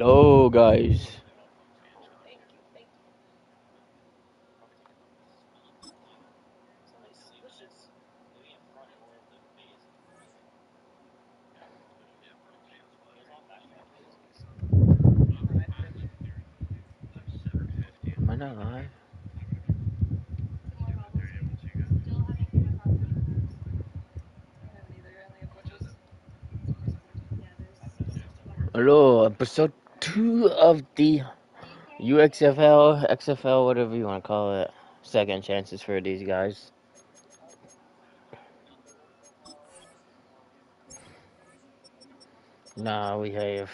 Hello, guys. Am I not live? Hello, episode 2 of the UXFL, XFL, whatever you want to call it. Second chances for these guys. Now we have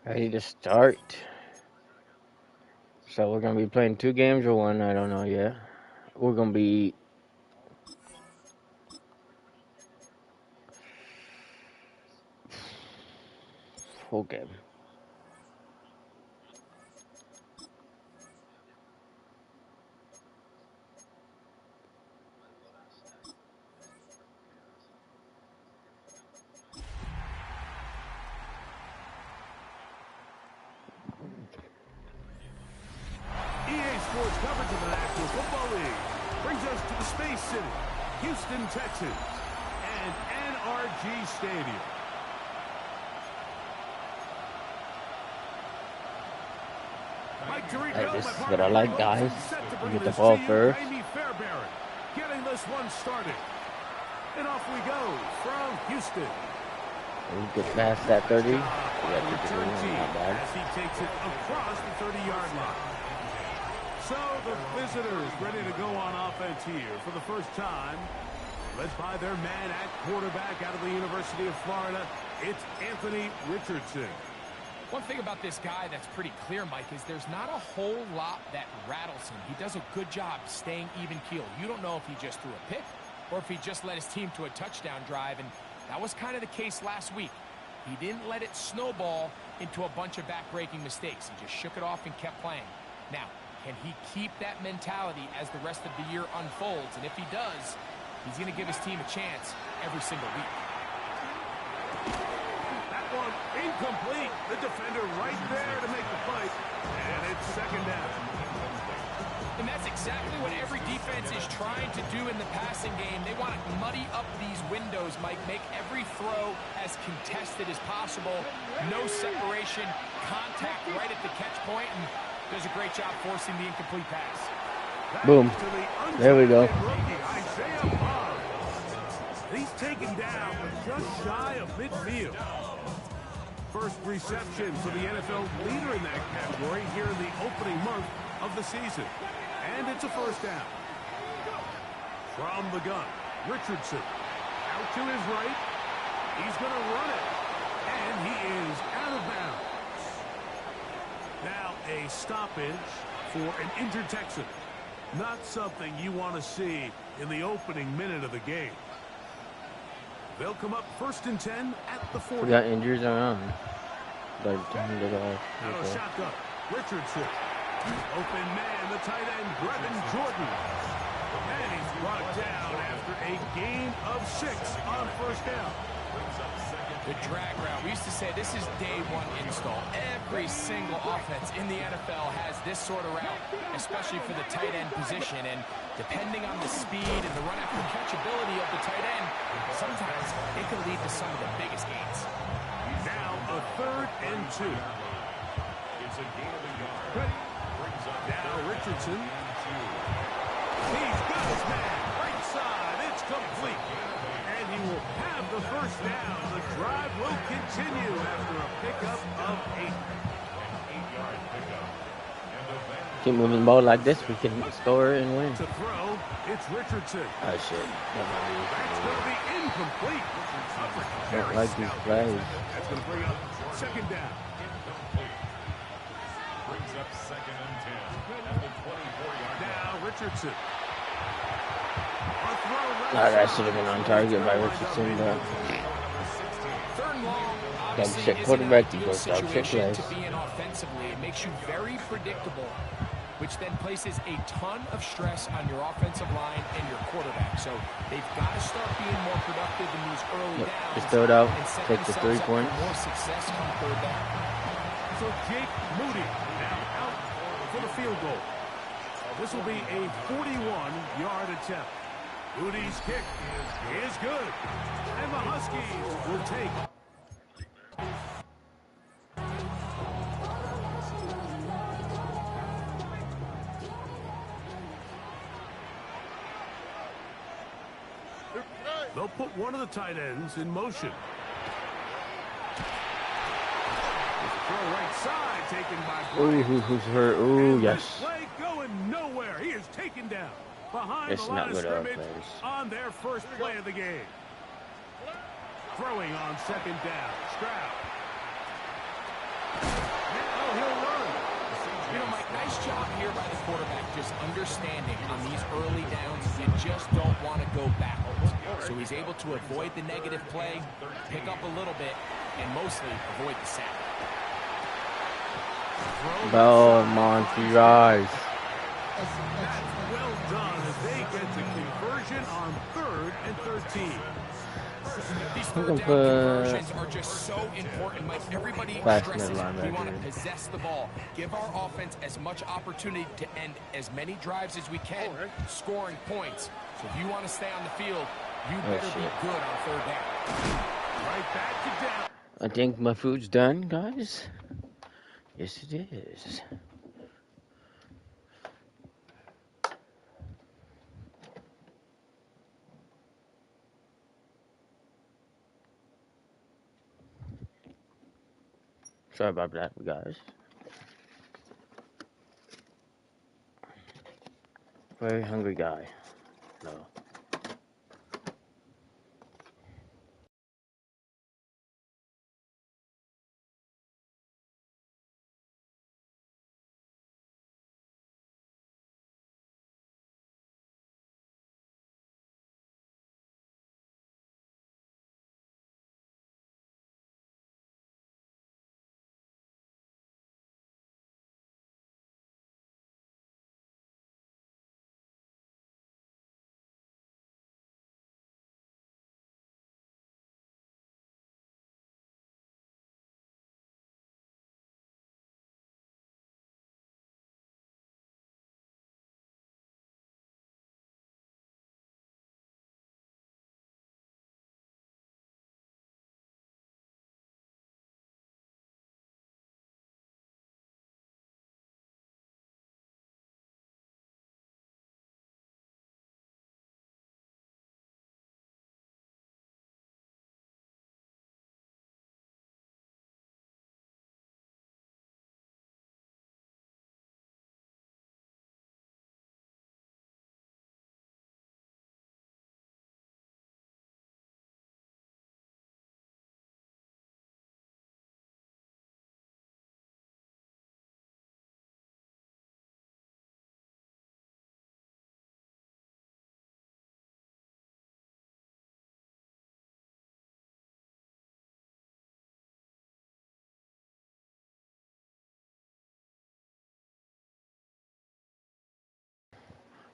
ready to start. So we're going to be playing 2 games or 1, I don't know yet. We're going to be full game. Sports coverage of the National Football League brings us to the Space City, Houston, Texas, and NRG Stadium. Hey, this is what I like, guys. You get the ball first. Getting this one started. And off we go from Houston. We get past that 30. Return team as he takes it across the 30-yard line. So the visitors ready to go on offense here for the first time. Led by their man at quarterback out of the University of Florida, it's Anthony Richardson. One thing about this guy that's pretty clear, Mike, is there's not a whole lot that rattles him. He does a good job staying even-keeled. You don't know if he just threw a pick or if he just led his team to a touchdown drive, and that was kind of the case last week. He didn't let it snowball into a bunch of back-breaking mistakes. He just shook it off and kept playing. Now, can he keep that mentality as the rest of the year unfolds? And if he does, he's going to give his team a chance every single week. That one incomplete. The defender right there to make the play. And it's second down. And that's exactly what every defense is trying to do in the passing game. They want to muddy up these windows, Mike, make every throw as contested as possible. No separation, contact right at the catch point, and does a great job forcing the incomplete pass. Boom. There we go. He's taken down just shy of midfield. First reception for the NFL leader in that category here in the opening month of the season. And it's a first down. From the gun, Richardson. Out to his right. He's going to run it. And he is out of bounds. Now a stoppage for an injured Texan. Not something you want to see in the opening minute of the game. They'll come up first and 10 at the 40. We got injuries around. Out of shotgun, Richardson. Open man, the tight end, Brevin Jordan. And he's brought down after a gain of 6 on first down. The drag route. We used to say this is day one install. Every single offense in the NFL has this sort of route, especially for the tight end position. And depending on the speed and the run after catch ability of the tight end, sometimes it can lead to some of the biggest gains. Now a third and 2. It's a gain of a yard. Now Richardson. He's got his man. Right side. It's complete. And he will have the first down. The drive will continue after a pickup of 8. 8-yard pickup. Keep moving the ball like this, we can score and win. To throw, it's Richardson. Oh shit. That's going to be incomplete. I don't like these plays. That's going to bring up second down. Brings up second and 10 at the 24-yard. Now Richardson. That should have been on target by Richardson, but Third and long, got obviously, check isn't quarterback a to good go stop check situation plays. to be in offensively. It makes you very predictable. which then places a ton of stress on your offensive line and your quarterback. So they've got to start being more productive in these early downs. Just throw it out, and set take the 3 themselves up points. for more success come third down. So Jake Moody now out for the field goal. This will be a 41-yard attempt. Moody's kick is good. And the Huskies will take. They'll put one of the tight ends in motion. Throw right side taken by Ooh, Bryant. who's hurt? Ooh, And yes. this play going nowhere. He is taken down behind It's the not line of good scrimmage offense. on their first play of the game. Throwing on second down. Stroud. Oh, he'll run. You know, Mike, nice job here by the quarterback, just understanding on these early downs, you just don't want to go backwards. So he's able to avoid the negative play, pick up a little bit, and mostly avoid the sack. Belmonte rise. That's well done as they get the conversion on 3rd and 13. These I'm third gonna down put conversions are just so important, Mike. Everybody Fast stresses midline we back want to here. possess the ball, give our offense as much opportunity to end as many drives as we can, scoring points. So if you want to stay on the field, you better be shit. good on third down. Right back to down. I think my food's done, guys. Yes, it is. Sorry about that, guys. Very hungry guy. No.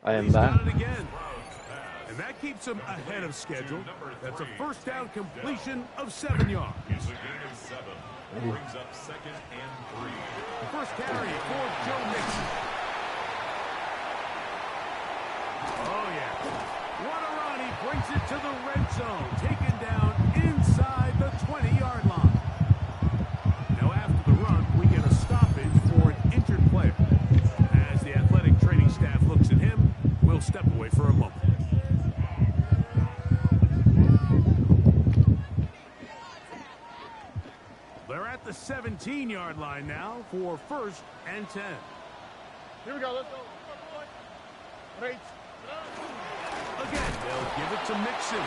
I am He's back. got it again. And that keeps him ahead of schedule. That's a first down completion of 7 yards. It's a gain of 7. That brings up 2nd and 3. The first carry for Joe Mixon. Oh, yeah. What a run. He brings it to the red zone. Taken down inside the 20-yard line. Now after the run, we get a stoppage for an injured player. As the athletic training staff looks at him, we'll step away for a moment. They're at the 17-yard line now for 1st and 10. Here we go. Let's go. Right. Again, they'll give it to Mixon.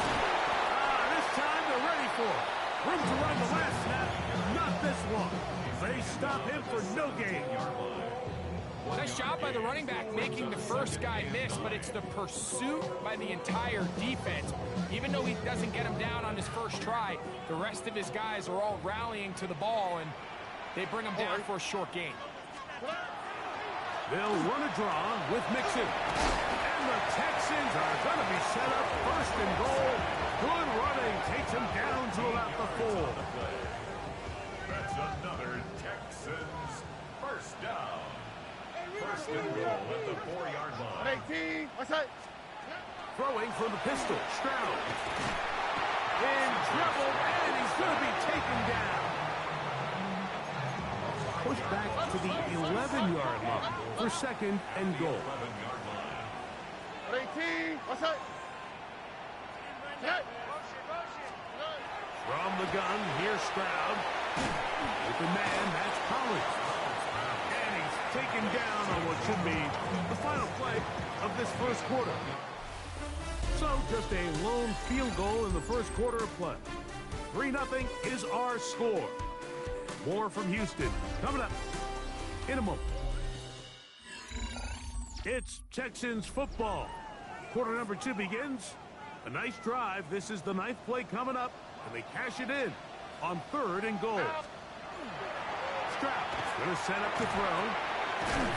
This time they're ready for it. Room to run the last snap. Not this one. They stop him for no gain. Nice job by the running back making the first guy miss, but it's the pursuit by the entire defense. Even though he doesn't get him down on his first try, the rest of his guys are all rallying to the ball, and they bring him down for a short gain. They'll run a draw with Mixon. And the Texans are going to be set up first and goal. Good running. Takes him down to about the 4. That's another Texans first down. First and goal at the 4-yard line. 18. What's that? Throwing from the pistol. Stroud. In trouble, and he's going to be taken down. Pushed back to the 11-yard line for second and goal. 18. What's that? From the gun, here's Stroud. With the man, that's Collins. And he's taken down on what should be the final play of this first quarter. So just a lone field goal in the first quarter of play. 3-0 is our score. More from Houston coming up in a moment. It's Texans football. Quarter number 2 begins. A nice drive. This is the 9th play coming up, and they cash it in on 3rd and goal. Stroud is going to set up the throw.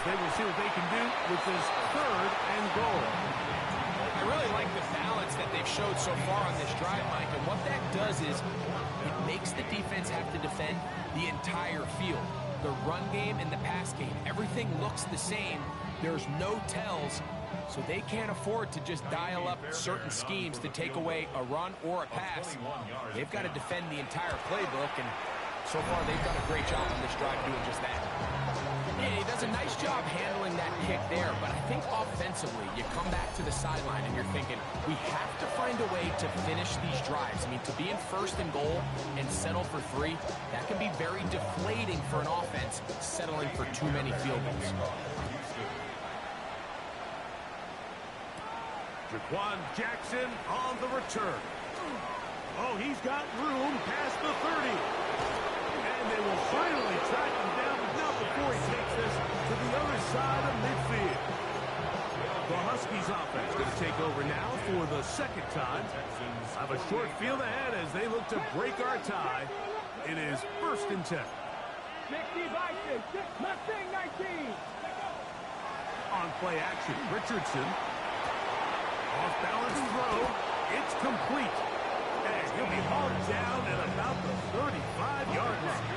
They will see what they can do with this 3rd and goal. I really like the balance that they've showed so far on this drive, Mike, and what that does is it makes the defense have to defend the entire field. The run game and the pass game, everything looks the same. There's no tells, so they can't afford to just dial up certain schemes to take away a run or a pass. They've got to defend the entire playbook, and so far they've done a great job on this drive doing just that. Yeah, he does a nice job handling that kick there, but I think offensively, you come back to the sideline and you're thinking, we have to find a way to finish these drives. I mean, to be in 1st and goal and settle for 3, that can be very deflating for an offense settling for too many field goals. Jaquan Jackson on the return. Oh, he's got room past the 30. And they will finally track him down, but not before he takes this to the other side of midfield. The Huskies offense going to take over now for the 2nd time. Have a short field ahead as they look to break our tie. It is 1st and 10. 60 Vikings. Mustang 19. On play action, Richardson. Off balance throw. It's complete. And he'll be hauled down at about the 35-yard line.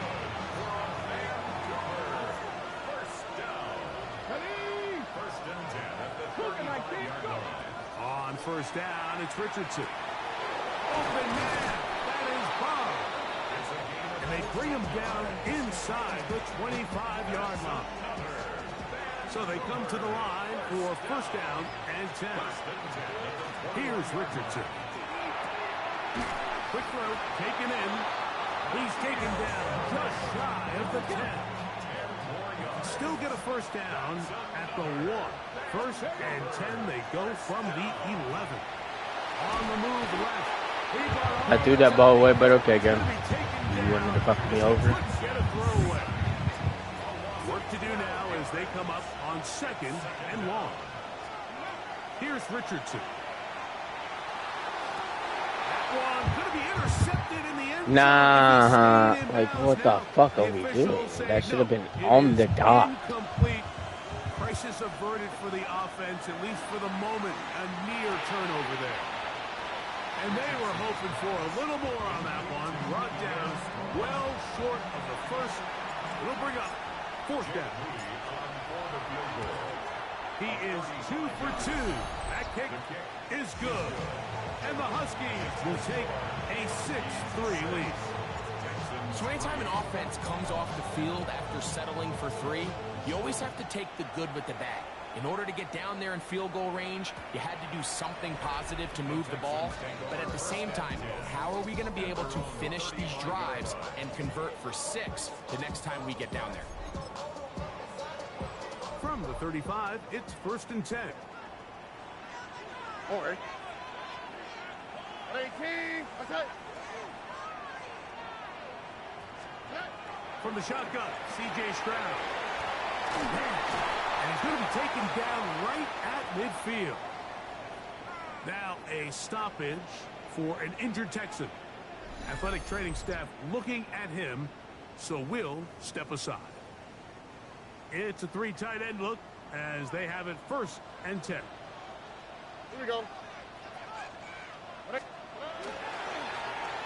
First down. 1st and 10 at the 35-yard line. On 1st down, it's Richardson. Open man. That is Bob. And they bring him down inside the 25-yard line. So they come to the line for 1st down and 10. Here's Richardson. Quick throw, taken in. He's taken down just shy of the 10. Still get a 1st down at the 1. 1st and 10, they go from the 11. On the move left. I threw that ball away, but okay, again. You wanted to fuck me over. Get a throwaway. Work to do now as they come up on 2nd and long. Here's Richardson. That one going to be intercepted in the end zone. Nah, like what the fuck are we doing? That should have been on the dot. Incomplete. Crisis averted for the offense, at least for the moment. A near turnover there. And they were hoping for a little more on that one. Brought down well short of the 1st. It'll bring up 4th down. He is 2 for 2. That kick is good. And the Huskies will take a 6-3 lead. So anytime an offense comes off the field after settling for 3, you always have to take the good with the bad. In order to get down there in field goal range, you had to do something positive to move the ball. But at the same time, how are we going to be able to finish these drives and convert for 6 the next time we get down there? From the 35, it's 1st and 10. Or 18. What's that? From the shotgun, C.J. Stroud. And he's going to be taken down right at midfield. Now a stoppage for an injured Texan. Athletic training staff looking at him, so will step aside. It's a 3 tight end look. as they have it 1st and 10. Here we go.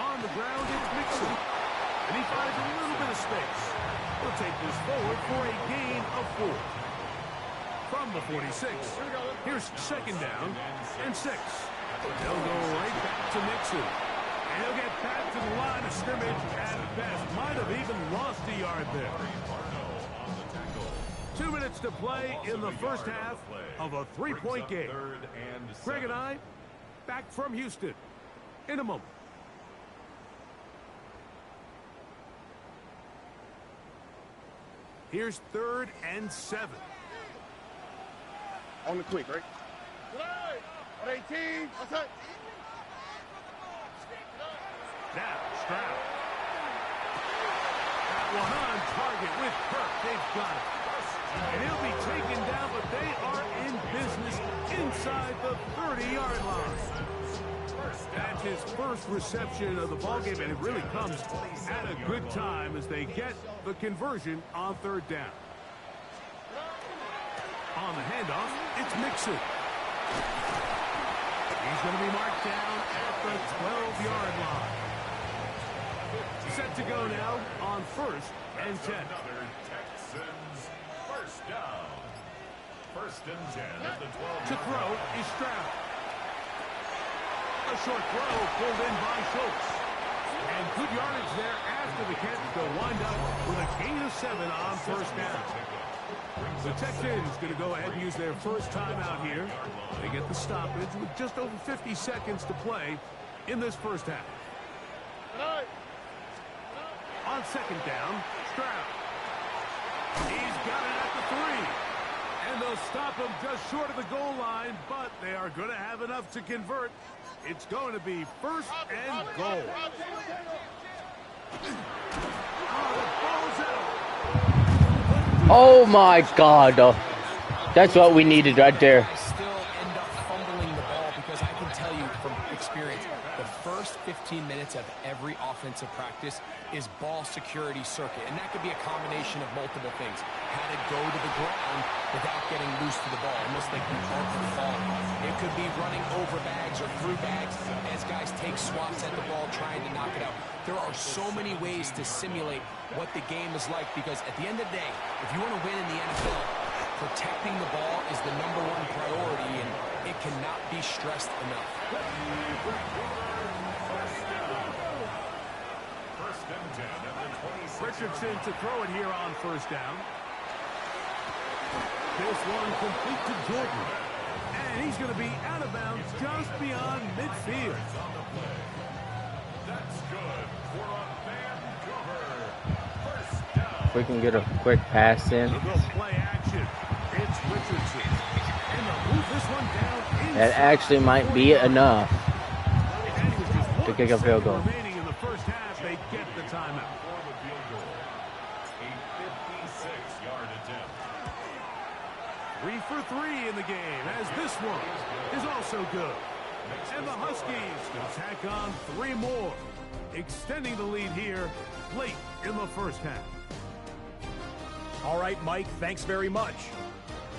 On the ground, it's Mixon. And he finds a little bit of space. He'll take this forward for a gain of 4. From the 46, here's 2nd down and 6. They'll go right back to Mixon. And he'll get back to the line of scrimmage at best. Might have even lost a yard there. 2 minutes to play in the first half of a 3-point game. Greg and I, back from Houston in a moment. Here's 3rd and 7. On the quick, right? On 18. What's that? Now, Stroud. That one on target with Kirk. They've got it. And he'll be taken down, but they are in business inside the 30-yard line. That's his first reception of the ballgame, and it really comes at a good time as they get the conversion on 3rd down. On the handoff, it's Mixon. He's going to be marked down at the 12-yard line. Set to go now on 1st and 10. Another Texans first down. 1st and 10 at the 12. To throw is Stroud. A short throw pulled in by Schultz. And good yardage there after the catch. They'll wind up with a gain of 7 on 1st down. The Texans going to go ahead and use their first timeout here. They get the stoppage with just over 50 seconds to play in this first half. On 2nd down, Stroud. He's got it at the 3. And they'll stop him just short of the goal line, but they are going to have enough to convert. It's going to be 1st and goal. Oh, the ball's out. Oh my God. That's what we needed right there. I still end up fumbling the ball because I can tell you from experience, the first 15 minutes of every offensive practice is ball security circuit. And that could be a combination of multiple things. How to go to the ground without getting loose to the ball, almost like an arc of fall. It could be running over bags or through bags as guys take swats at the ball trying to knock it out. There are so many ways to simulate what the game is like because at the end of the day, if you want to win in the NFL, protecting the ball is the #1 priority, and it cannot be stressed enough. 1st and 10 at the 26. Richardson to throw it here on 1st down. This one complete to Jordan. And he's going to be out of bounds just beyond midfield. That's good for a Vancouver. 1st down. If we can get a quick pass in. They'll go play action. It's Richardson. And they'll move this one down. That actually might be enough to kick a field goal. Remaining in the first half, they get the timeout. For the field goal. A 56-yard attempt. 3 for 3 in the game, as this one is also good. And the Huskies can tack on 3 more, extending the lead here late in the first half. All right, Mike, thanks very much.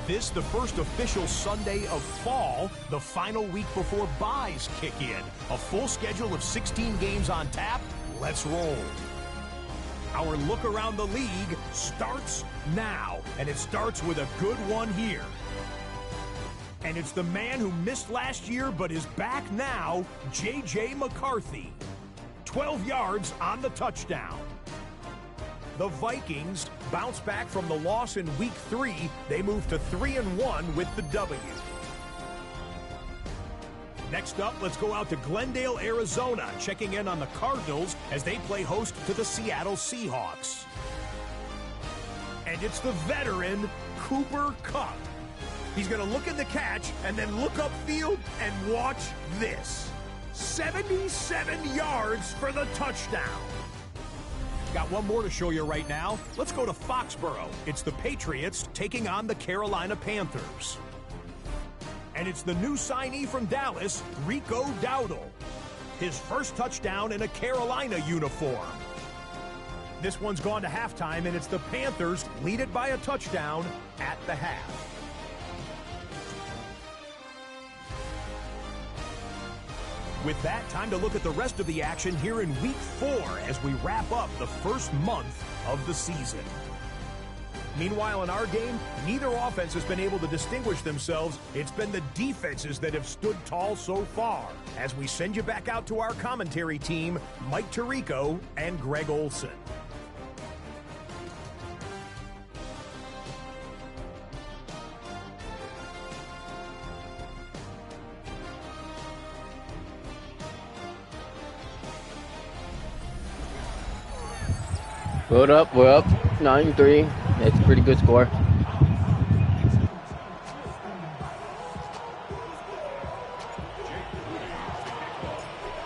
This, the first official Sunday of fall, the final week before byes kick in. A full schedule of 16 games on tap. Let's roll. Our look around the league starts now, and it starts with a good one here. And it's the man who missed last year but is back now, J.J. McCarthy. 12 yards on the touchdown. The Vikings bounce back from the loss in Week 3. They move to 3-1 with the W. Next up, let's go out to Glendale, Arizona, checking in on the Cardinals as they play host to the Seattle Seahawks. And it's the veteran, Cooper Kupp. He's going to look at the catch and then look upfield and watch this. 77 yards for the touchdown. Got one more to show you right now. Let's go to Foxborough. It's the Patriots taking on the Carolina Panthers. And it's the new signee from Dallas, Rico Dowdle. His first touchdown in a Carolina uniform. This one's gone to halftime, and it's the Panthers lead it by a touchdown at the half. With that, time to look at the rest of the action here in Week 4 as we wrap up the first month of the season. Meanwhile, in our game, neither offense has been able to distinguish themselves. It's been the defenses that have stood tall so far. As we send you back out to our commentary team, Mike Tirico and Greg Olson. We're up 9-3. That's a pretty good score.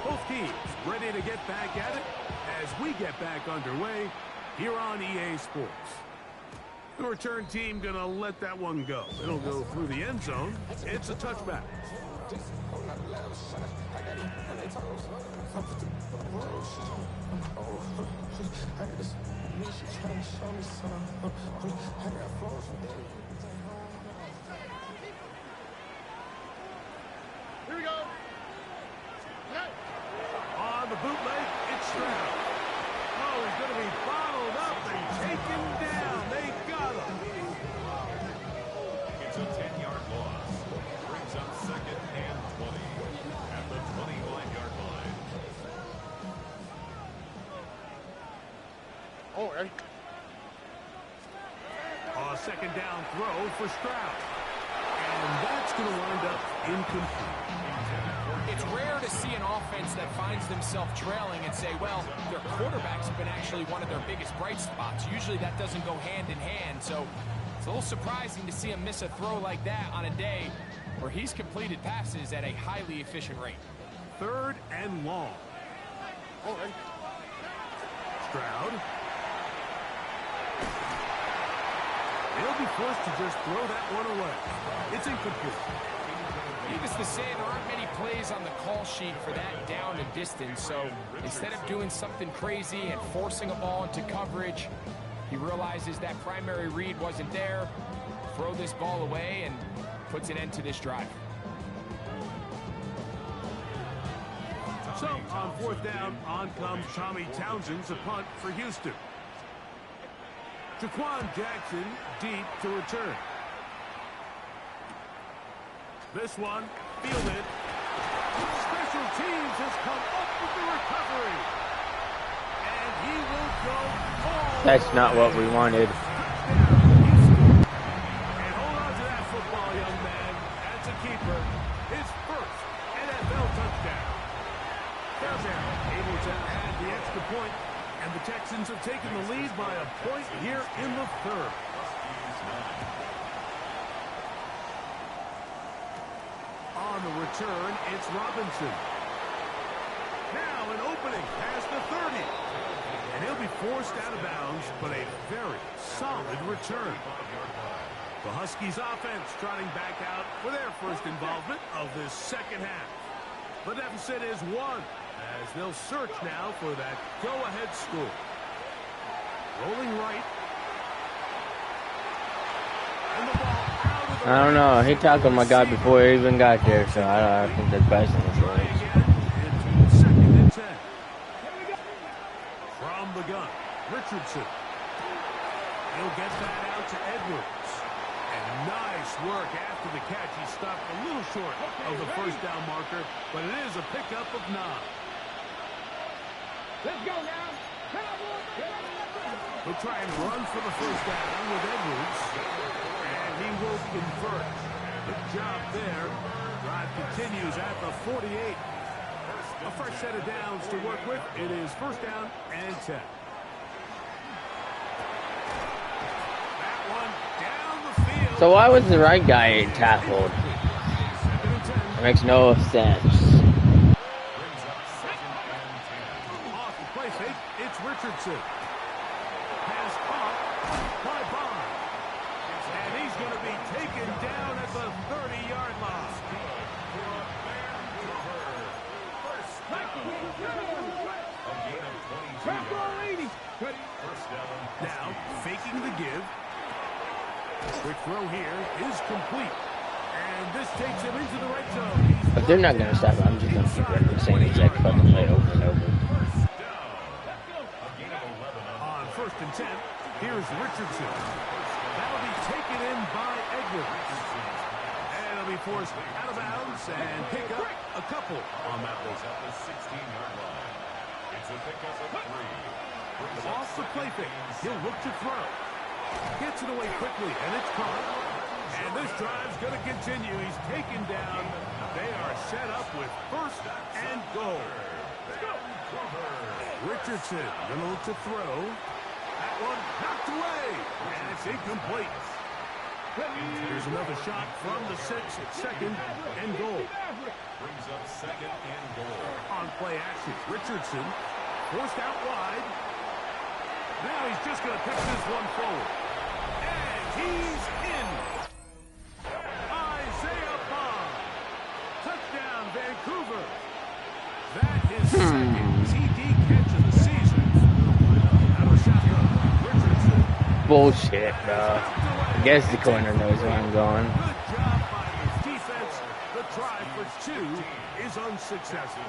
Both teams ready to get back at it as we get back underway here on EA Sports. The return team gonna let that one go. It'll go through the end zone. It's a touchback. Here we go. On the bootleg, it's Stroud. Oh, he's going to be bottled up and taken down. They got him. It's a 10-yard loss. Brings up 2nd and 20 at the 25-yard line. Oh, ready? A 2nd down throw for Stroud. And that's going to wind up incomplete. It's rare to see an offense that finds themselves trailing and say, well, their quarterbacks have been actually one of their biggest bright spots. Usually that doesn't go hand in hand, so it's a little surprising to see him miss a throw like that on a day where he's completed passes at a highly efficient rate. 3rd and long. Oh, ready? Stroud. He'll be forced to just throw that one away. It's incomplete. Needless to say, there aren't many plays on the call sheet for that down and distance, so instead of doing something crazy and forcing a ball into coverage, he realizes that primary read wasn't there, throw this ball away, and puts an end to this drive. So, on 4th down, on comes Tommy Townsend to punt for Houston. Jaquan Jackson deep to return. This one, fielded. Special teams has come up with the recovery. And he will go all That's the not way. what we wanted. Touchdown, Houston. And hold on to that football, young man. That's a keeper. His first NFL touchdown. Fairbairn able to add the extra point, and the Texans have taken the lead by a point here in the 3rd. On the return, it's Robinson. Now an opening past the 30. And he'll be forced out of bounds, but a very solid return. The Huskies offense trotting back out for their first involvement of this 2nd half. The deficit is 1, as they'll search now for that go-ahead score. Rolling right. And the ball out of the I don't know. He tackled my guy before he even got there, so I think that's best in this Try race. again into 2nd and 10. From the gun, Richardson. He'll get that out to Edwards. And nice work after the catch. He stopped a little short of the 1st down marker, but it is a pickup of 9. Let's go now. He'll try and run for the 1st down with Edwards. And he will convert. Good job there. Drive continues at the 48. A fresh set of downs to work with. It is 1st down and 10. That one down the field. So why was the right guy tackled? 2nd and 10. It makes no sense. Off the play fake. It's Richardson. Pass off by Bond. And he's going to be taken down at the 30-yard line. Now, faking the give. Quick throw here is complete. And this takes him into the right zone. He's If they're not gonna stop it, I'm just gonna keep running the same exact fucking play over and over. On 1st and 10, here's Richardson. That'll be taken in by Edwards. And it'll be forced out of bounds and pick up a couple on that one. At the 16-yard line. It's a pickup of 3. Off the play fake. He'll look to throw. Gets it away quickly, and it's caught. And this drive's going to continue. He's taken down. They are set up with 1st and goal. Richardson going to look to throw. That one knocked away, and it's incomplete. Here's another shot from the 2nd and goal. Brings up 2nd and goal. On play action, Richardson forced out wide. Now he's just going to pick this one forward. And he's in. Isaiah Bond. Touchdown, Vancouver. That is second TD catch of the season. Out of shotgun, Richardson. Bullshit, bro. I guess the corner knows where I'm going. Good job by his defense. The try for 2 is unsuccessful.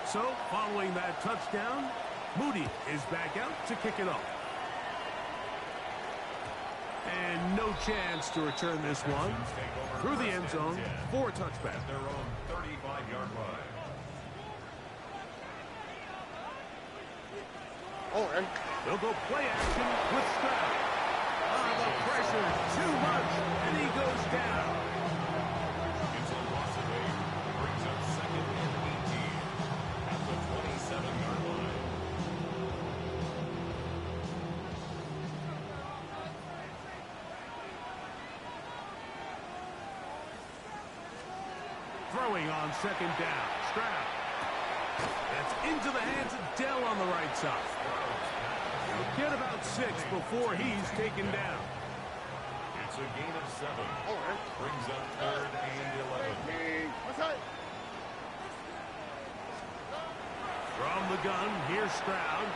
So, following that touchdown, Moody is back out to kick it off. And no chance to return this one through the end zone for a touchback. Their own 35-yard line. Oh, and They'll go play action with Stroud. The pressure too much, and he goes down. It's a loss of 8. Brings up 2nd and 18 at the 27-yard line. Throwing on 2nd down. Stroud. That's into the hands of Dell on the right side. He'll get about 6 before he's taken down. It's a gain of 7. Brings up 3rd and 11. what's that? From the gun, here's Stroud.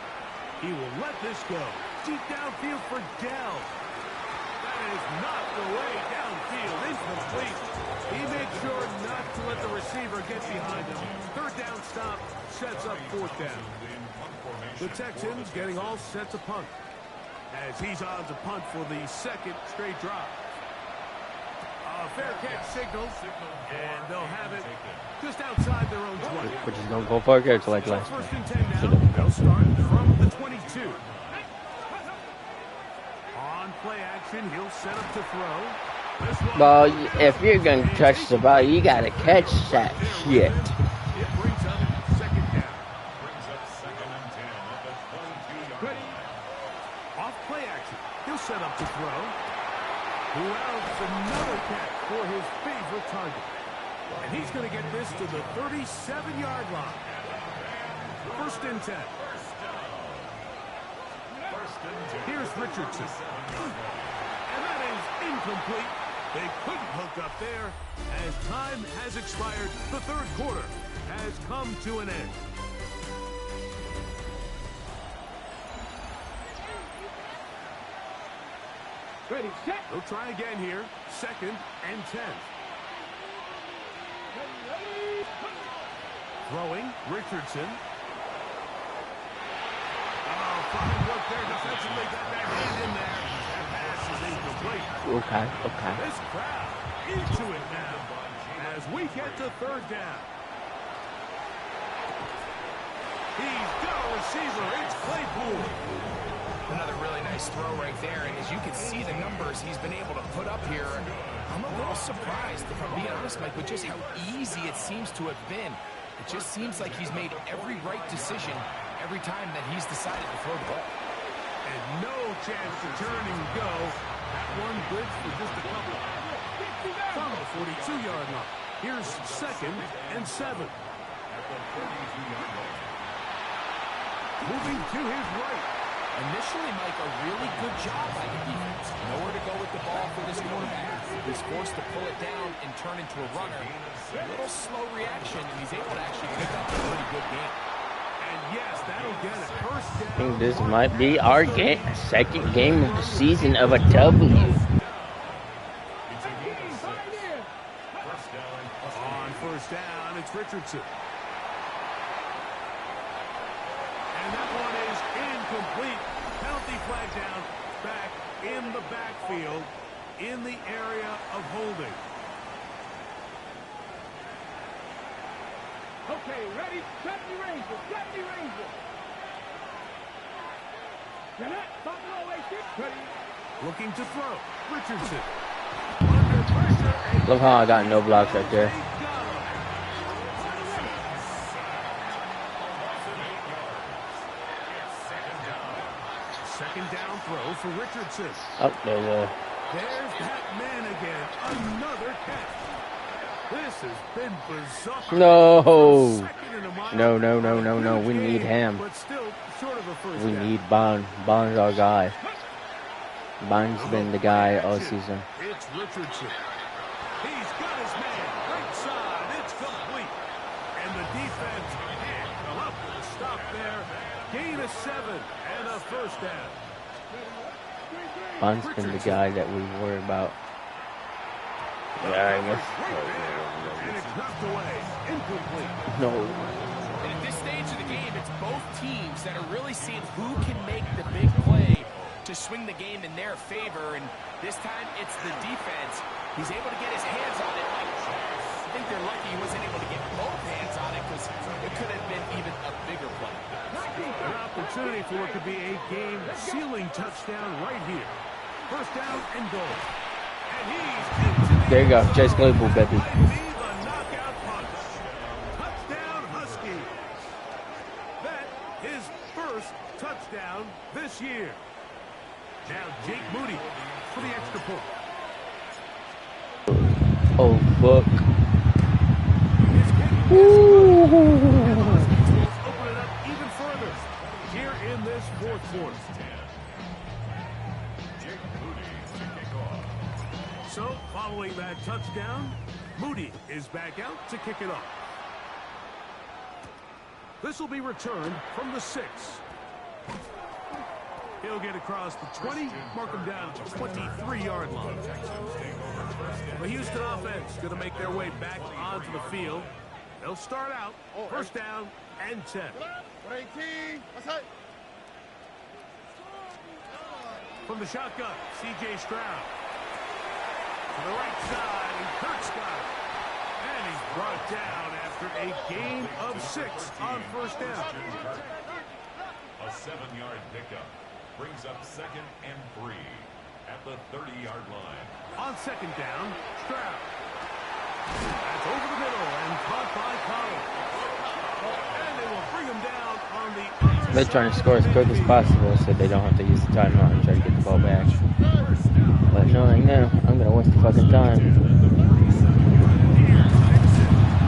He will let this go. Deep downfield for Dell. That is not the way downfield. Incomplete. He makes sure not to let the receiver get behind him. 3rd down stop sets up 4th down. The Texans getting all set to punt as he's on to punt for the 2nd straight drive. A fair catch signal, and they'll have it just outside their own 20. We're just gonna go for it like So last 1st time. and 10 now. They'll start from the 22. On play action, he'll set up to throw. This one, Well, if you're gonna touch the ball, you gotta catch that shit. it brings up 2nd down. Brings up 2nd and 10 at the 22-yard line. Off play action, he'll set up to throw. Rounds another catch for his favorite target. And he's going to get this to the 37-yard line. 1st and 10. Here's Richardson. And that is incomplete. They couldn't hook up there. As time has expired, the 3rd quarter has come to an end. Ready, set. They'll try again here. 2nd and 10. Throwing, Richardson. Oh, fine work there defensively. Got that hand in there. That pass is incomplete. Okay. This crowd into it now as we get to 3rd down. He's got a receiver. It's Claypool. Another really nice throw right there, and as you can see the numbers he's been able to put up here, I'm a little surprised, if I'm being honest, Mike, with just how easy it seems to have been. It just seems like he's made every right decision every time that he's decided to throw the ball. And no chance to turn and go. That one good for just a couple. From the 42-yard line. Here's 2nd and 7. Moving to his right. Initially, Mike, a really good job by the defense. Nowhere to go with the ball for this quarterback. He's forced to pull it down and turn into a runner. A little slow reaction, and he's able to actually pick up a pretty good game. And yes, that'll get it. 1st I down. think this might be our game, 2nd game of the season of a W. It's a gain of 6. first down. It's Richardson. And that one is incomplete. Penalty flag down, back in the backfield, in the area of holding. Okay, ready? Set the Ranger. Set the Ranger. Connect. Buffalo ready. Looking to throw. Richardson. Under pressure. Look how I got no blocks right there. Second down throw for Richardson. Oh, there's a... There's that man again. Another catch. This has been bizarre. No. Second and a mile. No, no, no, no, no. We need him. But still short of a first We down. need Bond. Bond's our guy. Bond's been the guy all season. It's Richardson. He's got his man. Right side. It's complete. And the defense can't come up with a stop there. Gain of 7 and a first down. Bond's been the guy that we worry about. Yeah, I guess. And it's knocked away. Incomplete. No. And at this stage of the game, it's both teams that are really seeing who can make the big play to swing the game in their favor. And this time, it's the defense. He's able to get his hands on it. I think they're lucky he wasn't able to get both hands on it because it could have been even a bigger play. An opportunity for what could be a game-sealing touchdown right here. First down and goal. And he's into the There you go. Chase Claypool, baby. might be the knockout punch. Touchdown Husky. That his first touchdown this year. Now Jake Moody for the extra point. Oh, fuck. His kick is good. And the Huskies will open it up even further here in this fourth quarter. So, following that touchdown, Moody is back out to kick it off. This will be returned from the 6. He'll get across the 20, mark him down at the 23-yard line. The Houston offense going to make their way back onto the field. They'll start out first down and 10. 18. From the shotgun, C.J. Stroud. To the right side, and Kurt's got it. And he's brought down after a gain of 6 on first down. A 7-yard pickup brings up 2nd and 3 at the 30-yard line. On second down, Stroud. That's over the middle and caught by Collins. And they will bring him down on the other They're trying to score as quick as possible so they don't have to use the timeout and try to get the ball back. But knowing now, I'm going to waste the fucking time.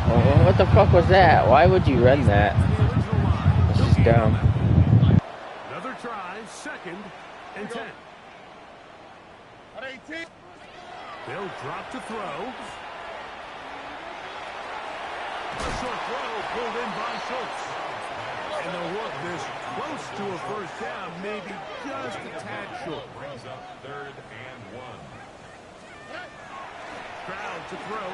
Oh, what the fuck was that? Why would you run that? It's just dumb. Another try, 2nd and 10. 18. They'll drop to throw. A short throw pulled in by Schultz. And they'll work this close to a first down, maybe just a tad short. Brings up 3rd and 1. Stroud to throw.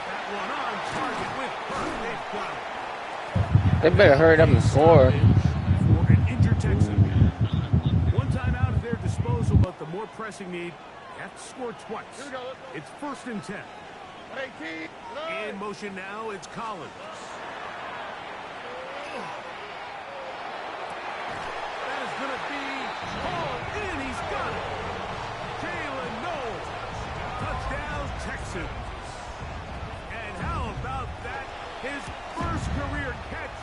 That one on target with Burke. They've got it. They better hurry up and score. For an injured Texan. One time out at their disposal, but the more pressing need, you have to score twice. It's 1st and 10. 18. In motion now, it's Collins. That is going to be hauled in. He's got it. Jalen Knowles. Touchdown, Texans. And how about that? His first career catch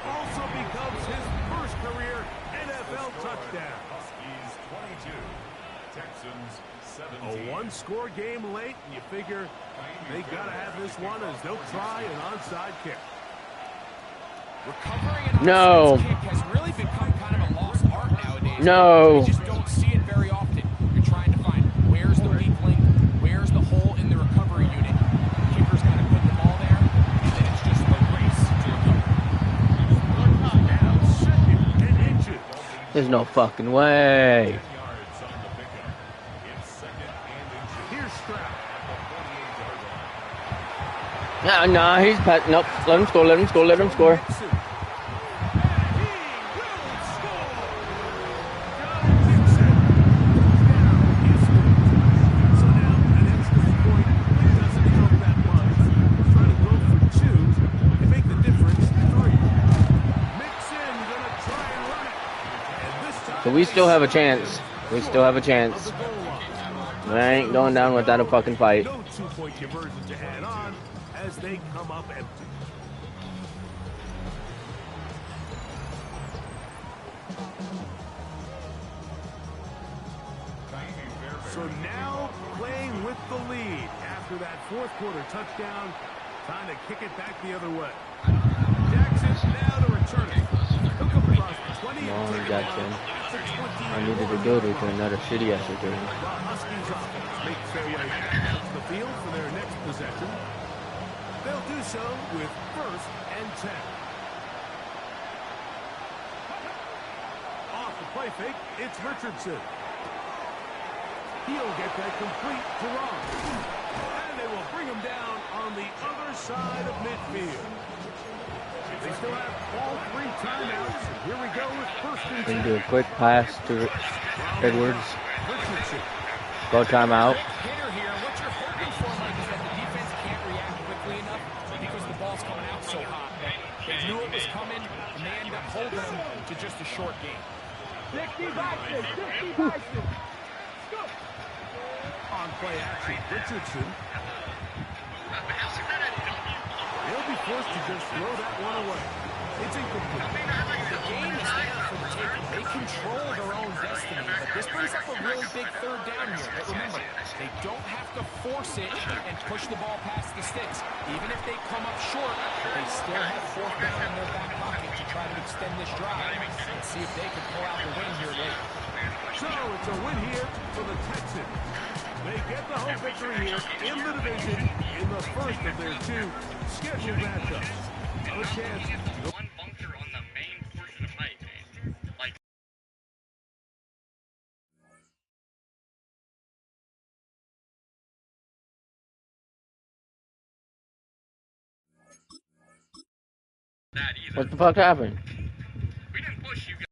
also becomes his first career NFL touchdown. Huskies 22, Texans 17. A one-score game late, and you figure they got to have this one as they'll try an onside kick. Recovering an No. onside kick has really become kind of a lost art nowadays. No. You just don't see it very often. You're trying to find where's the weak link, where's the hole in the recovery unit. The kicker's got to put the ball there, and then it's just a race to recover. Now 2nd and inches. There's no fucking way. 10 yards on the pickup. It's 2nd and inches Here's Stroud. at the 48-yard line. Nah, he's pet. Nope. Let him score. Let him score. Let him score. Mixon. And he will score. Joe Mixon goes down. Houston. So now an extra point doesn't help that much. Trying to go for two. They make the difference three. Mixon gonna try and run it. And this time So we still have a chance. We short still have a of chance. the goal line. We ain't going down without a fucking fight. No two-point conversion to add on as they come up empty. So now playing with the lead after that fourth quarter touchdown. Time to kick it back the other way. Jackson now to return it. He'll come across the 20 and No, take it Jackson. down at the I needed to go to another shitty ass return. The Huskies offense makes their way back to the field for their next possession. They'll do so with 1st and 10. Off the play fake, it's Richardson. He'll get that complete to Ross. And they will bring him down on the other side of midfield. They still have all 3 timeouts. Here we go with 1st and 10. Can do a quick pass to Edwards. Richardson. Go timeout. Hitter here. What you're hoping for, Mike, is that the defense can't react quickly enough because the ball's coming out so hot. But they knew it was coming, and they end up holding them to just a short game. 60 Bison. 60 Bison. On play action, Richardson. He'll be forced to just throw that one away. It's incomplete. The game is there for the taking. They control their own destiny, but this brings up a really big 3rd down here. But remember, they don't have to force it and push the ball past the sticks. Even if they come up short, they still have 4th down in their back pocket to try to extend this drive and see if they can pull out the win here late. So it's a win here for the Texans. They get the home victory here in the division in the first of their 2 scheduled matchups. A chance. One bunker on the main portion of height, man. Like that either. What the fuck happened? We didn't push you guys.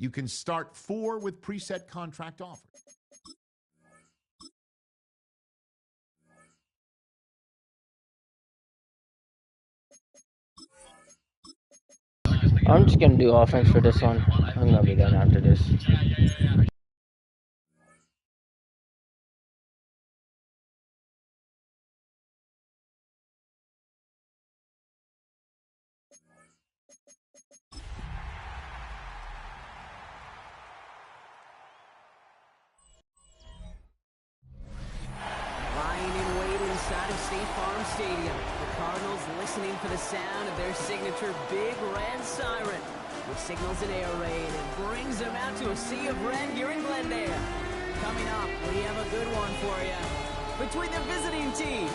You can start 4 with preset contract offers. I'm just gonna do offense for this one. I'm gonna be done after this. Lying in wait inside of State Farm Stadium. The Cardinals listening for the sound of their signature big red siren, which signals an air raid and brings them out to a sea of red here in Glendale. Coming up, we have a good one for you between the visiting team.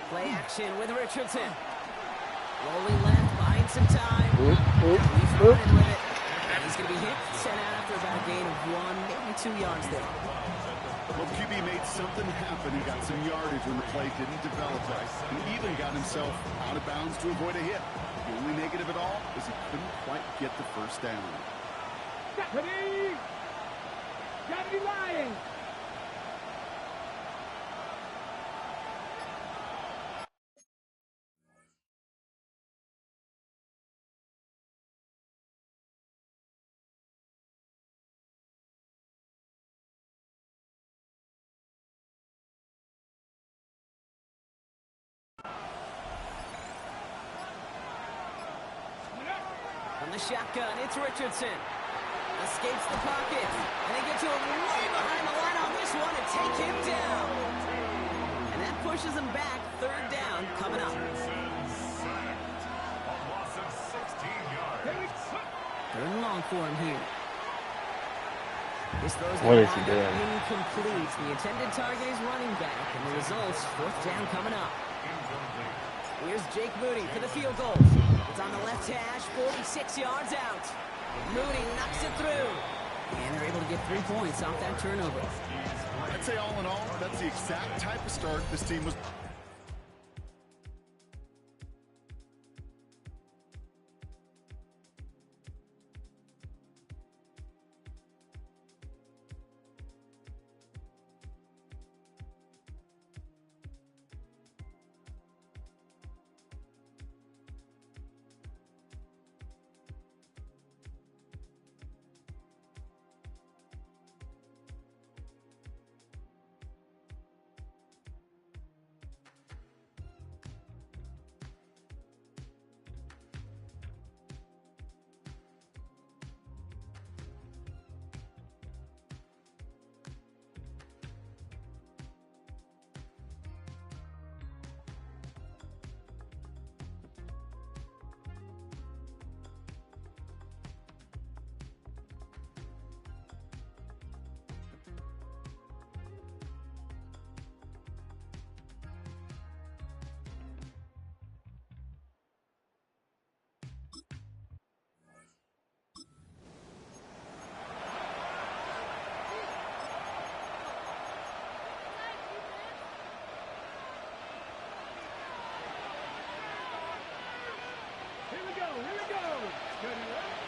Play action with Richardson. Rolling left, buying some time. He's running with it. And he's going to be hit, sent out after about a gain of 1, maybe 2 yards there. Well, QB made something happen. He got some yardage when the play didn't develop right. He even got himself out of bounds to avoid a hit. The only negative at all is he couldn't quite get the first down. Deputy! Deputy Lion! From the shotgun, it's Richardson. Escapes the pocket. And they get to him way behind the line on this one and take him down. And that pushes him back. 3rd down coming up. 3rd and long for him here. This throws What is he doing? incomplete. The intended target is running back. And the results, 4th down coming up. Here's Jake Moody for the field goal. It's on the left hash, 46 yards out. Moody knocks it through. And they're able to get 3 points off that turnover. I'd say all in all, that's the exact type of start this team was.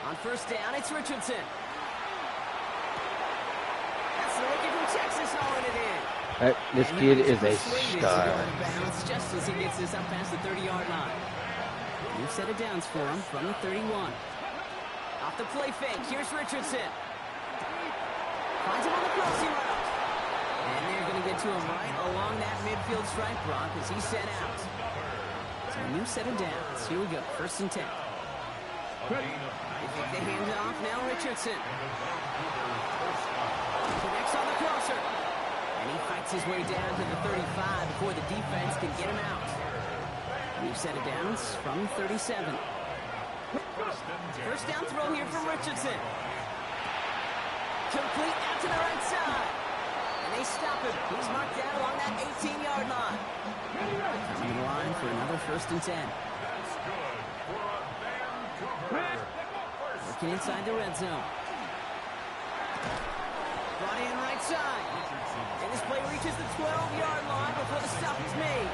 On 1st down, it's Richardson. That's the rookie from Texas hauling it in. This kid is a star. Bounce just as he gets this up past the 30-yard line. New set of downs for him from the 31. Off the play fake, here's Richardson. Finds him on the crossing route. And they're going to get to him right along that midfield stripe, Brock, as he's set out. So a new set of downs. Here we go, 1st and 10. They take the hand off, now Richardson. Connects on the crosser. And he fights his way down to the 35 before the defense can get him out. New set of downs from 37. First down throw here from Richardson. Complete out to the right side. And they stop him. He's marked down along that 18-yard line. Coming to the line for another 1st and 10. That's good for a man cover. Working inside the red zone. Brought in right side. And this play reaches the 12-yard line before the stop is made.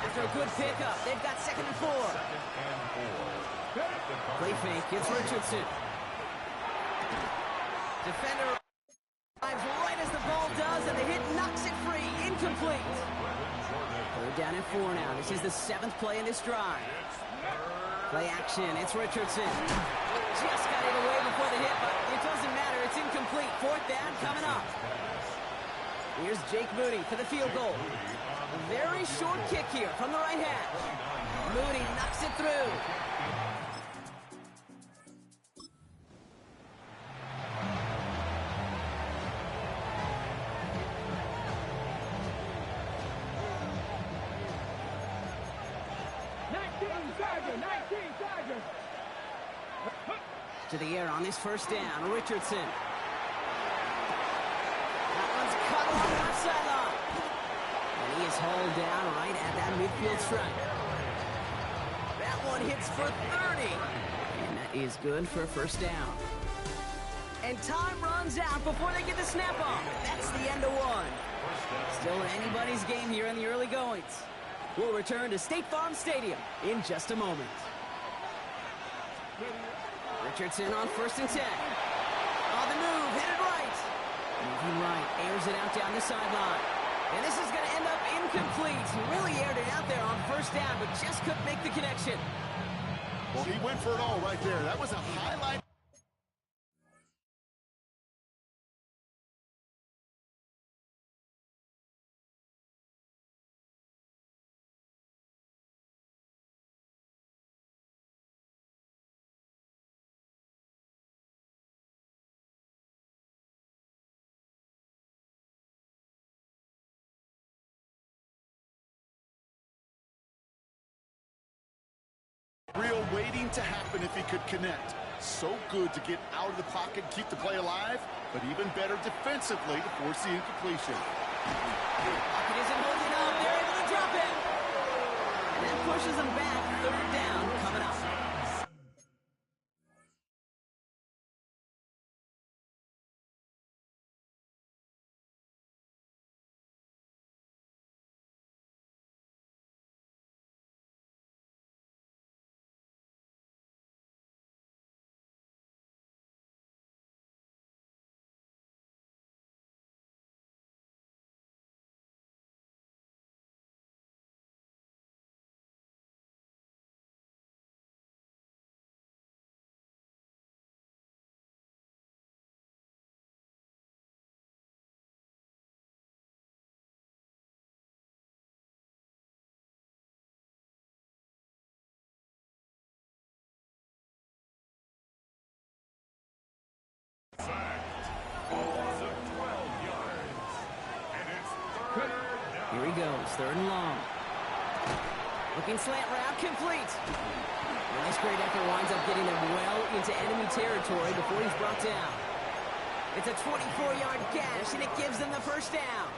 After a good pickup, they've got 2nd and 4. Play fake, gets Richardson. Defender arrives right as the ball does, and the hit knocks it free. Incomplete. 3rd down and 4 now. This is the 7th play in this drive. Play action. It's Richardson. Just got it away before the hit, but it doesn't matter. It's incomplete. 4th down coming up. Here's Jake Moody for the field goal. A very short kick here from the right hash. Moody knocks it through. To the air on this 1st down, Richardson. That one's cut along the left sideline. And he is hauled down right at that midfield stripe. That one hits for 30. And that is good for a 1st down. And time runs out before they get the snap off. That's the end of 1. Still anybody's game here in the early goings. We'll return to State Farm Stadium in just a moment. Richardson on 1st and 10. On the move, headed right. Moving right, airs it out down the sideline. And this is going to end up incomplete. He really aired it out there on 1st down, but just couldn't make the connection. Well, he went for it all right there. That was a highlight. Real waiting to happen if he could connect. So good to get out of the pocket, keep the play alive, but even better defensively to force the incompletion. Pocket isn't holding up. They're able to drop it. And that pushes them back. 3rd down coming up. Here he goes, 3rd and long. Looking slant route, complete. And this great effort winds up getting them well into enemy territory before he's brought down. It's a 24-yard gash, and it gives them the 1st down.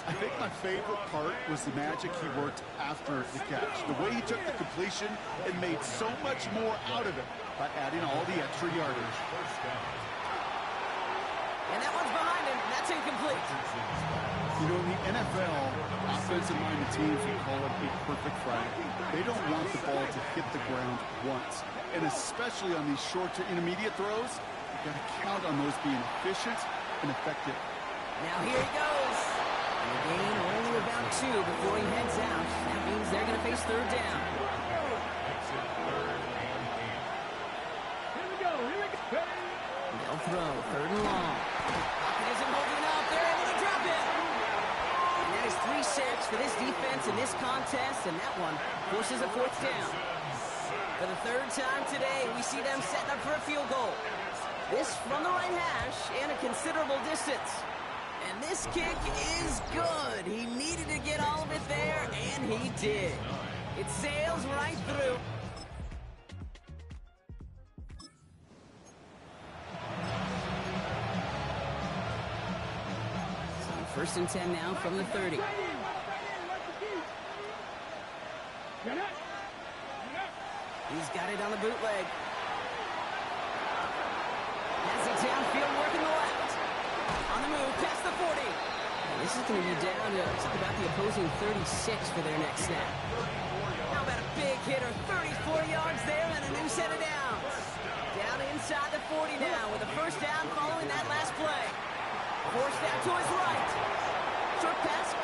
I think my favorite part was the magic he worked after the catch. The way he took the completion and made so much more out of it by adding all the extra yardage. And that one's behind him. That's incomplete. You know, in the NFL, offensive-minded teams will call it a perfect Friday. They don't want the ball to hit the ground once. And especially on these short to intermediate throws, you've got to count on those being efficient and effective. Now here he goes. And a gain only about 2 before he heads out. That means they're going to face 3rd down. They'll throw 3rd and long. Pocket isn't holding up. They're able to drop it. And that is 3 sacks for this defense in this contest, and that one forces a 4th down. For the 3rd time today, we see them setting up for a field goal. This from the right hash and a considerable distance. And this kick is good. He needed to get all of it there, and he did. It sails right through. First and 10 now from the 30. He's got it on the bootleg. Has it downfield, working the left. On the move, past the 40. And this is going to be down to about the opposing 36 for their next snap. How about a big hitter, 34 yards there and a new set of downs. Down inside the 40 now with a first down following that last play. Forced out to his right. Short pass.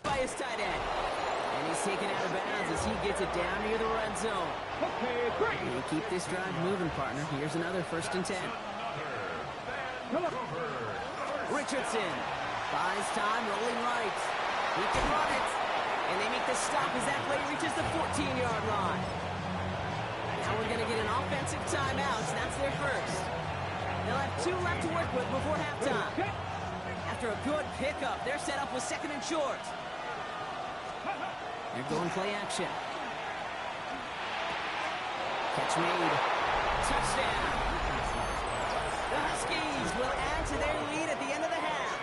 By his tight end. And he's taken out of bounds as he gets it down near the red zone. And you keep this drive moving, partner. Here's another first and 10. Richardson buys time, rolling right. He can run it. And they make the stop as that play reaches the 14-yard line. Now we're going to get an offensive timeout. So that's their first. They'll have 2 left to work with before halftime. After a good pickup, they're set up with second and short. They're going play action. Catch made. Touchdown. The Huskies will add to their lead at the end of the half.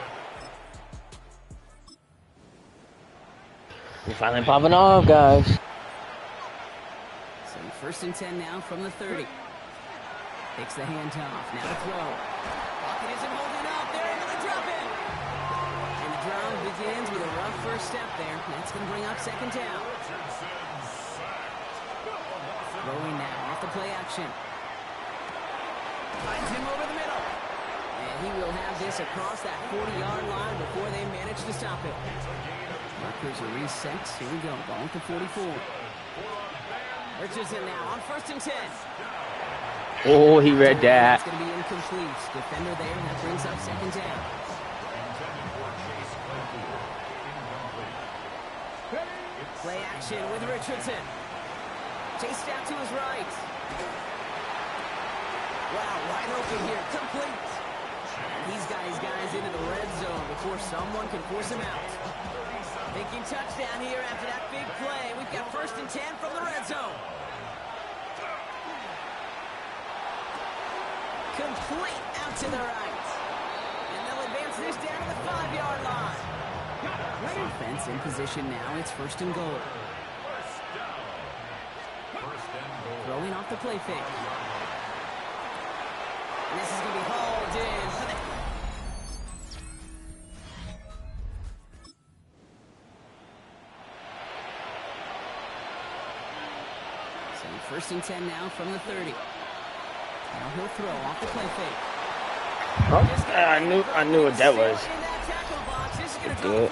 We're finally popping off, guys. So first and 10 now from the 30. Takes the handoff. Now to throw. Pocket isn't holding up. They're able to drop it. And the drive begins with a rough first step there. That's going to bring up second down. Throwing now off the play action. Finds him over the middle. And he will have this across that 40-yard line before they manage to stop it. Markers are reset. Here we go. Ball at the 44. Richardson now on first and 10. Oh, he read that. It's going to be incomplete. Defender there. That brings up second down. Play action with Richardson. Chased out to his right. Wow, wide open here. Complete. And he's got his guys into the red zone before someone can force him out. Thinking touchdown here after that big play. We've got first and 10 from the red zone. Complete out to the right. And they'll advance this down to the 5-yard line. Offense in position now. It's first and goal. Throwing off the play fake. And this is going to be hauled in. So first and 10 now from the 30. Now he'll throw off the play fake. Oh, I knew what that was. Good.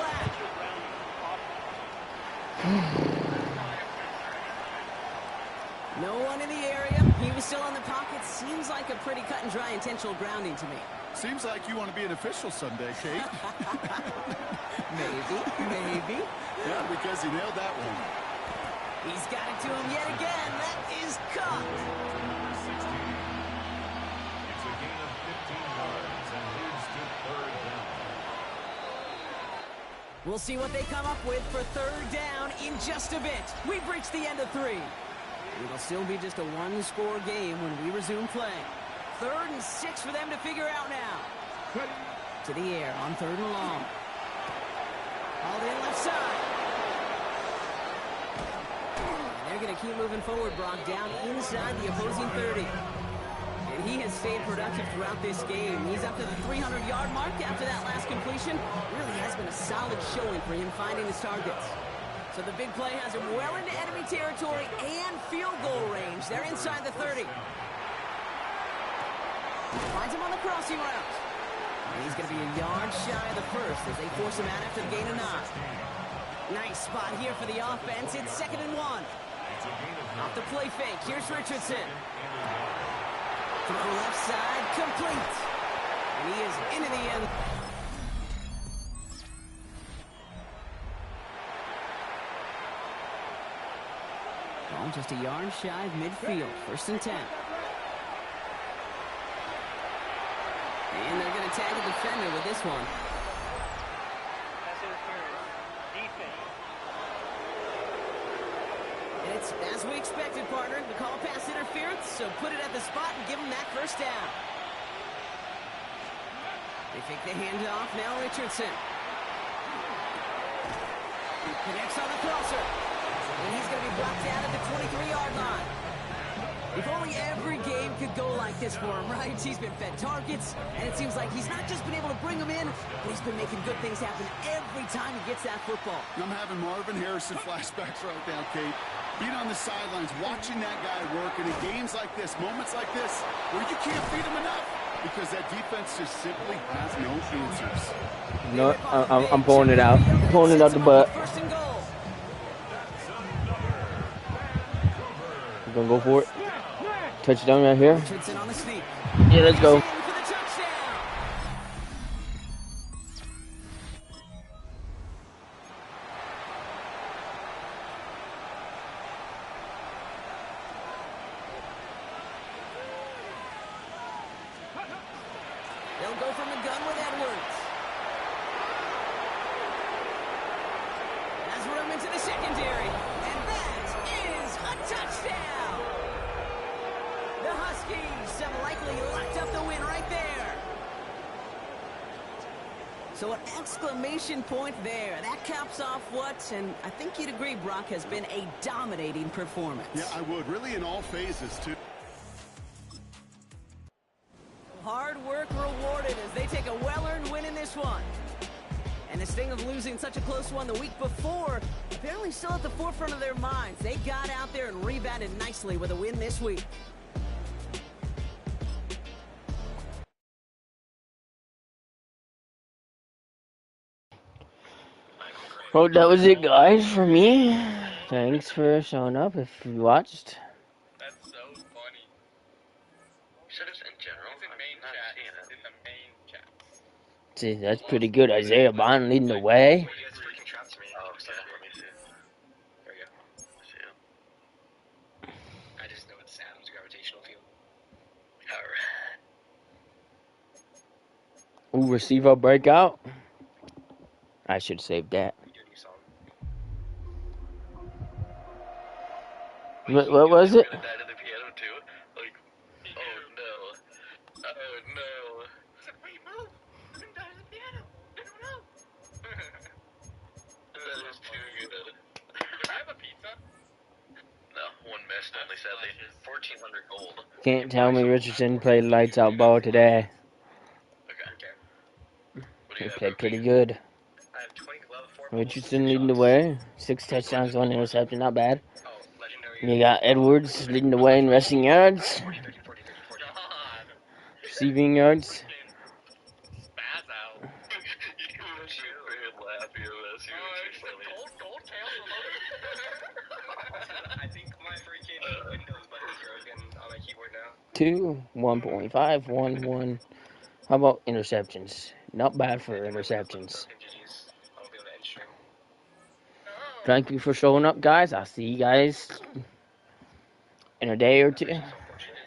No one in the area. He was still in the pocket. Seems like a pretty cut and dry intentional grounding to me. Seems like you want to be an official someday, Kate. Maybe. Yeah, because he nailed that one. He's got it to him yet again. That is caught. It's a gain of 15 yards and leads to third down. We'll see what they come up with for third down in just a bit. We've reached the end of 3. It'll still be just a 1-score game when we resume play. 3rd and 6 for them to figure out now. To the air on 3rd and long. Hauled in left side. They're going to keep moving forward, Brock, down inside the opposing 30. And he has stayed productive throughout this game. He's up to the 300-yard mark after that last completion. Really has been a solid showing for him finding his targets. So the big play has him well into enemy territory and field goal range. They're inside the 30. Finds him on the crossing route. And he's going to be a yard shy of the first as they force him out after the gain of 9. Nice spot here for the offense. It's 2nd and 1. Off the play fake. Here's Richardson. Throw left side. Complete. And he is into the end. Well, just a yard shy of midfield. 1st and 10. And they're going to tag a defender with this one. As we expected, partner, the call pass interference, so put it at the spot and give him that first down. They take the handoff, now Richardson. He connects on the crosser. And he's going to be brought down at the 23-yard line. If only every game could go like this for him, right? He's been fed targets, and it seems like he's not just been able to bring them in, but he's been making good things happen every time he gets that football. I'm having Marvin Harrison flashbacks right now, Kate. Being on the sidelines, watching that guy work, and in games like this, moments like this, where you can't feed him enough, because that defense just simply has no answers. No, I'm pulling it out. I'm pulling it out the butt. We're gonna go for it. Touchdown right here. Yeah, let's go. They'll go from the gun with Edwards. Has room into the secondary. And that is a touchdown. The Huskies have likely locked up the win right there. So an exclamation point there. That caps off what, and I think you'd agree, Brock, has been a dominating performance. Yeah, I would. Really in all phases, too. Hard work rewarded as they take a well-earned win in this one. And the sting of losing such a close one the week before, apparently still at the forefront of their minds. They got out there and rebounded nicely with a win this week. Well, that was it, guys, for me. Thanks for showing up if you watched. That's so funny. Should have in general. It's in main chat. It's in the main chat. See, that's pretty good. Isaiah Bond leading the way. You guys freaking trapped me. Oh, yeah. Let me see. There we go. I just know it's Adam's gravitational field. Alright. Ooh, receiver breakout. I should save that. What was it? Can't tell me Richardson played lights out ball today. He played pretty good. Richardson leading the way. 6 touchdowns, 1 interception, not bad. You got Edwards leading the way in rushing yards. Receiving yards. Two, 1.5, 1, 1. How about interceptions? Not bad for interceptions. Thank you for showing up, guys. I'll see you guys in a day or two.